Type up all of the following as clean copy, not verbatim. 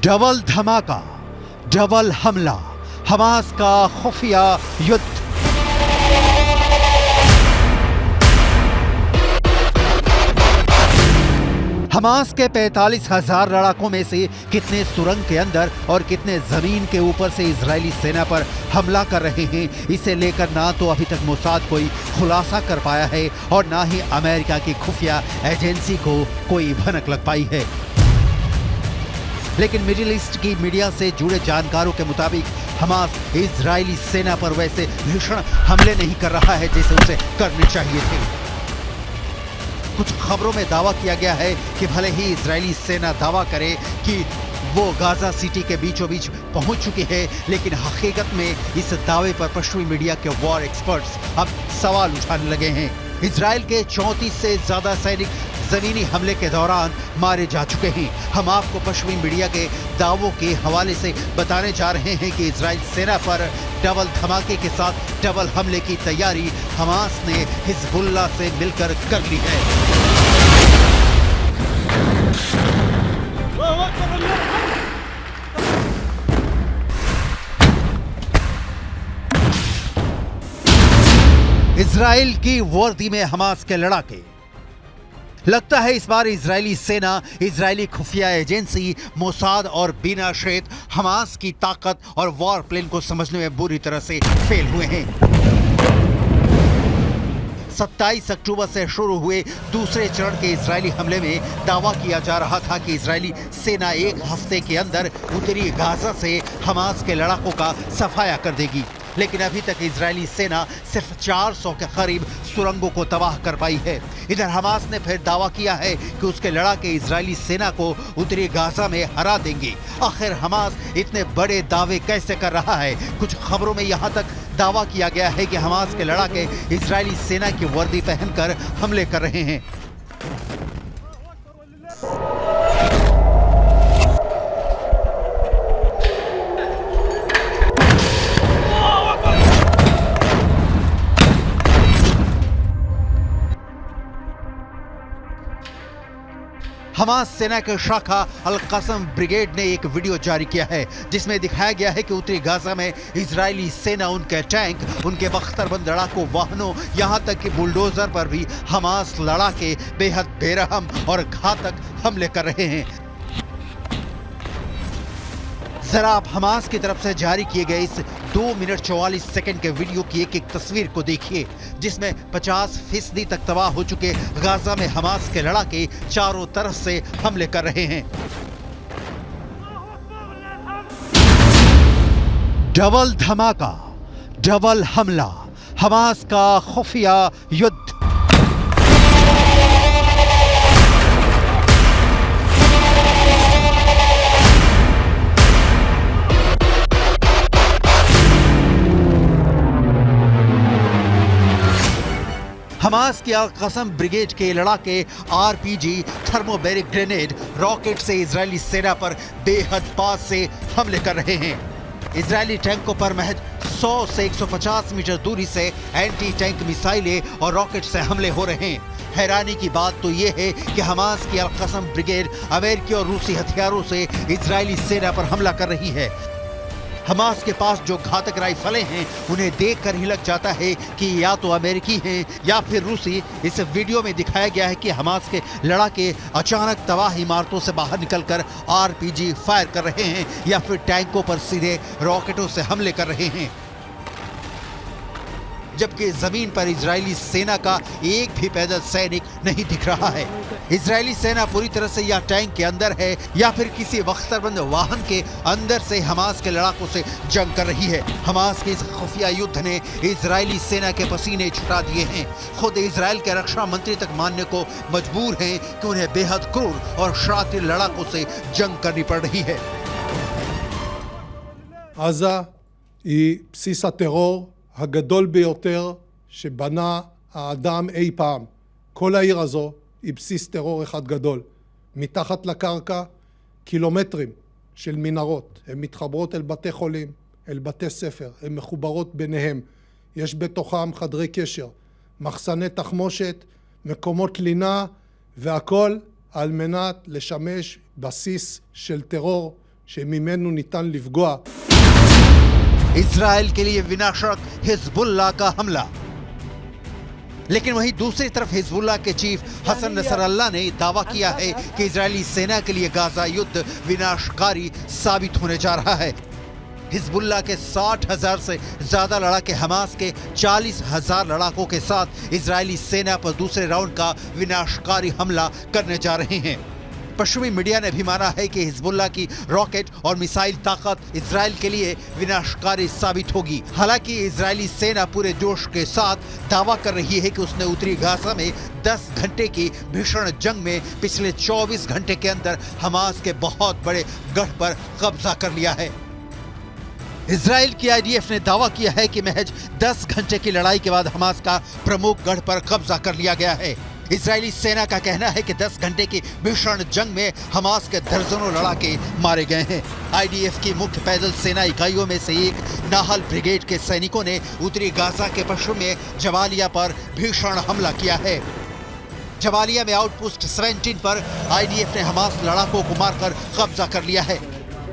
Double धमाका, double हमला, Hamas का खुफिया युद्ध। हमास के 45,000 लड़ाकों में से कितने सुरंग के अंदर और कितने जमीन के ऊपर से इजरायली सेना पर हमला कर रहे हैं, इसे लेकर ना तो अभी तक मोसाद कोई खुलासा कर पाया है और ना ही अमेरिका की खुफिया एजेंसी को कोई भनक लग पाई है। लेकिन मिडिल ईस्ट की मीडिया से जुड़े जानकारों के मुताबिक हमास इजरायली सेना पर वैसे भीषण हमले नहीं कर रहा है जैसे उसे करने चाहिए थे। कुछ खबरों में दावा किया गया है कि भले ही इजरायली सेना दावा करे कि वो गाजा सिटी के बीचों बीच पहुंच चुकी है, लेकिन हकीकत में इस दावे पर पश्चिमी मीडिया के वॉर एक्सपर्ट्स अब सवाल उठाने लगे हैं। इजरायल के 34 से ज्यादा सैनिक जमीनी हमले के दौरान मारे जा चुके हैं। हम आपको पश्चिमी मीडिया के दावों के हवाले से बताने जा रहे हैं कि इजरायल सेना पर डबल धमाके के साथ डबल हमले की तैयारी हमास ने हिजबुल्लाह से मिलकर कर ली है। इजराइल की वर्दी में हमास के लड़ाके। लगता है इस बार इजरायली सेना, इजरायली खुफिया एजेंसी मोसाद और बिना शेत हमास की ताकत और वॉर प्लान को समझने में बुरी तरह से फेल हुए हैं। 27 अक्टूबर से शुरू हुए दूसरे चरण के इजरायली हमले में दावा किया जा रहा था कि इजरायली सेना एक हफ्ते के अंदर उत्तरी गाजा से हमास के लड़ाकों का सफाया कर देगी, लेकिन अभी तक इजरायली सेना सिर्फ 400 के करीब सुरंगों को तबाह कर पाई है। इधर हमास ने फिर दावा किया है कि उसके लड़ाके इजरायली सेना को उत्तरी गाजा में हरा देंगे। आखिर हमास इतने बड़े दावे कैसे कर रहा है? कुछ खबरों में यहाँ तक दावा किया गया है कि हमास के लड़ाके इजरायली सेना की वर्दी पहनकर हमले कर रहे हैं। हमास सेना के शाखा अल कसम ब्रिगेड ने एक वीडियो जारी किया है जिसमें दिखाया गया है कि उत्तरी गाजा में इजरायली सेना उनके टैंक, उनके बख्तरबंद लड़ाकू वाहनों, यहां तक कि बुलडोजर पर भी हमास लड़ाके बेहद बेरहम और घातक हमले कर रहे हैं। जरा आप हमास की तरफ से जारी किए गए इस 2 मिनट 44 सेकंड के वीडियो की एक तस्वीर को देखिए, जिसमें 50% तक तबाह हो चुके गाजा में हमास के लड़ाके चारों तरफ से हमले कर रहे हैं। डबल धमाका, डबल हमला, हमास का खुफिया युद्ध। हमास की अल कसम ब्रिगेड के लड़ाके आरपीजी, थर्मोबैरिक ग्रेनेड, रॉकेट से इजरायली सेना पर बेहद पास से हमले कर रहे हैं। इजरायली टैंकों पर महज 100 से 150 मीटर दूरी से एंटी टैंक मिसाइलें और रॉकेट से हमले हो रहे हैं। हैरानी की बात तो यह है कि हमास की अल कसम ब्रिगेड अमेरिकी और रूसी हथियारों से इजरायली सेना पर हमला कर रही है। हमास के पास जो घातक राइफलें हैं उन्हें देखकर ही लग जाता है कि या तो अमेरिकी हैं या फिर रूसी। इस वीडियो में दिखाया गया है कि हमास के लड़ाके अचानक तबाह इमारतों से बाहर निकलकर आरपीजी फायर कर रहे हैं या फिर टैंकों पर सीधे रॉकेटों से हमले कर रहे हैं। जबकि जमीन पर इजरायली सेना का एक भी पैदल सैनिक नहीं दिख रहा है। इजरायली सेना पूरी तरह से या टैंक के अंदर है या फिर किसी बख्तरबंद वाहन के अंदर से हमास के लड़ाकों से जंग कर रही है। हमास के इस खुफिया युद्ध ने इजरायली सेना के पसीने छुटा दिए हैं। खुद इजराइल के रक्षा मंत्री तक मानने को मजबूर हैं कि उन्हें बेहद क्रूर और शातिर लड़ाकों से जंग करनी पड़ रही है। עזה היא בסיס הטרור הגדול ביותר שבנה האדם אי פעם. כל העיר הזו היא בסיס טרור אחד גדול. מתחת לקרקע קילומטרים של מנהרות. הן מתחברות אל בתי חולים, אל בתי ספר, הן מחוברות ביניהם. יש בתוכם חדרי קשר, מחסני תחמושת, מקומות לינה, והכל על מנת לשמש בסיס של טרור שממנו ניתן לפגוע. इजराइल के लिए विनाशक हिजबुल्लाह का हमला। लेकिन वहीं दूसरी तरफ हिजबुल्लाह के चीफ हसन नसरल्लाह ने दावा किया है कि इजरायली सेना के लिए गाजा युद्ध विनाशकारी साबित होने जा रहा है। हिजबुल्लाह के 60,000 से ज्यादा लड़ाके हमास के 40,000 लड़ाकों के साथ इजरायली सेना पर दूसरे राउंड का विनाशकारी हमला करने जा रहे हैं। पश्चिमी मीडिया ने भी माना है कि हिजबुल्लाह की रॉकेट और मिसाइल ताकत इजराइल के लिए विनाशकारी साबित होगी। हालांकि इजरायली सेना पूरे जोश के साथ दावा कर रही है कि उसने उत्तरी गाजा में 10 घंटे की भीषण जंग में पिछले 24 घंटे के अंदर हमास के बहुत बड़े गढ़ पर कब्जा कर लिया है। इजराइल की आईडीएफ ने दावा किया है कि महज 10 घंटे की लड़ाई के बाद हमास का प्रमुख गढ़ पर कब्जा कर लिया गया है। इजरायली सेना का कहना है कि 10 घंटे की भीषण जंग में हमास के दर्जनों लड़ाके मारे गए हैं। आईडीएफ की मुख्य पैदल सेना इकाइयों में से एक नाहल ब्रिगेड के सैनिकों ने उत्तरी गाजा के पश्चिम में जबालिया पर भीषण हमला किया है। जबालिया में आउटपोस्ट 17 पर आईडीएफ ने हमास लड़ाकों को मारकर कब्जा कर लिया है।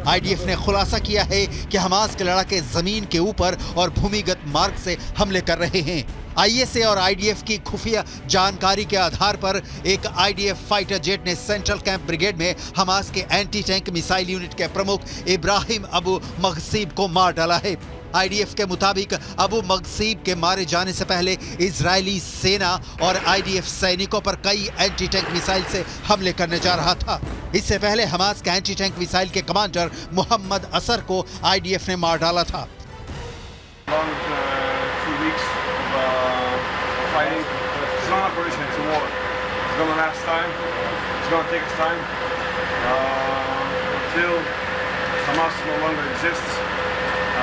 आईडीएफ ने खुलासा किया है कि हमास के लड़ाके जमीन के ऊपर और भूमिगत मार्ग से हमले कर रहे हैं। आईएसए और आईडीएफ की खुफिया जानकारी के आधार पर एक आईडीएफ फाइटर जेट ने सेंट्रल कैंप ब्रिगेड में हमास के एंटी टैंक मिसाइल यूनिट के प्रमुख इब्राहिम अबू मगसीब को मार डाला है। आईडीएफ के मुताबिक अबू मगसीब के मारे जाने से पहले इजरायली सेना और आईडीएफ सैनिकों पर कई एंटी टैंक मिसाइल से हमले करने जा रहा था। इससे पहले हमास के एंटी टैंक मिसाइल के कमांडर मोहम्मद असर को आईडीएफ ने मार डाला था। It's not an operation, it's a war. It's going to last time. It's going to take its time until Hamas no longer exists,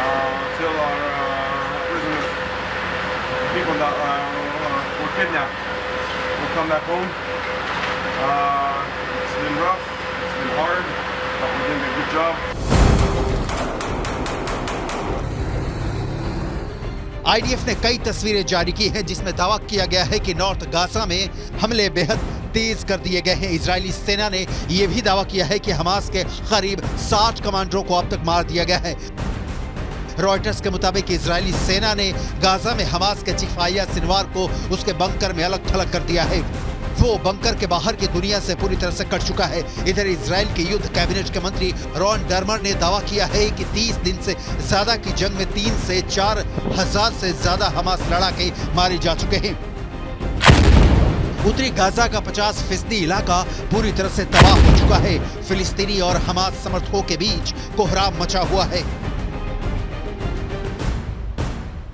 until our prisoners, people that were kidnapped, will come back home. It's been rough, it's been hard, but we're doing a good job. IDF ने कई तस्वीरें जारी की हैं जिसमें दावा किया गया है कि नॉर्थ गाजा में हमले बेहद तेज कर दिए गए हैं। इजरायली सेना ने यह भी दावा किया है कि हमास के करीब 60 कमांडरों को अब तक मार दिया गया है। रॉयटर्स के मुताबिक इजरायली सेना ने गाजा में हमास के चीफ याह्या सिनवार को उसके बंकर में अलग थलग कर दिया है। वो बंकर के बाहर की दुनिया से पूरी तरह से कट चुका है। इधर इजराइल के युद्ध कैबिनेट के मंत्री रॉन डर्मर ने दावा किया है कि 30 दिन से ज्यादा की जंग में 3 से 4 हजार से ज्यादा हमास लड़ाके मारे जा चुके हैं। उत्तरी गाजा का 50% इलाका पूरी तरह से तबाह हो चुका है। फिलिस्तीनी और हमास समर्थकों के बीच कोहराम मचा हुआ है।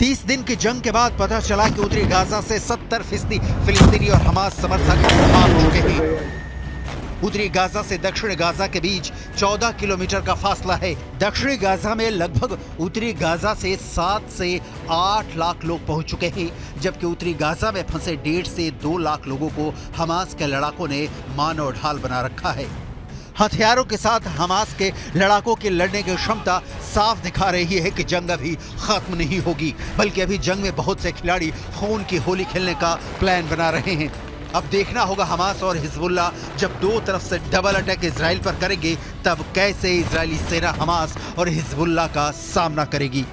30 दिन की जंग के बाद पता चला कि उत्तरी गाजा से 70% फिलिस्तीनी और हमास समर्थक भाग चुके हैं। उत्तरी गाजा से दक्षिण गाजा के बीच 14 किलोमीटर का फासला है। दक्षिणी गाजा में लगभग उत्तरी गाजा से 7 से 8 लाख लोग पहुंच चुके हैं, जबकि उत्तरी गाजा में फंसे 1.5 से 2 लाख लोगों को हमास के लड़ाकों ने मानव ढाल बना रखा है। हथियारों के साथ हमास के लड़ाकों की लड़ने की क्षमता साफ दिखा रही है कि जंग अभी खत्म नहीं होगी, बल्कि अभी जंग में बहुत से खिलाड़ी खून की होली खेलने का प्लान बना रहे हैं। अब देखना होगा हमास और हिजबुल्लाह जब दो तरफ से डबल अटैक इजराइल पर करेंगे तब कैसे इजरायली सेना हमास और हिजबुल्लाह का सामना करेगी।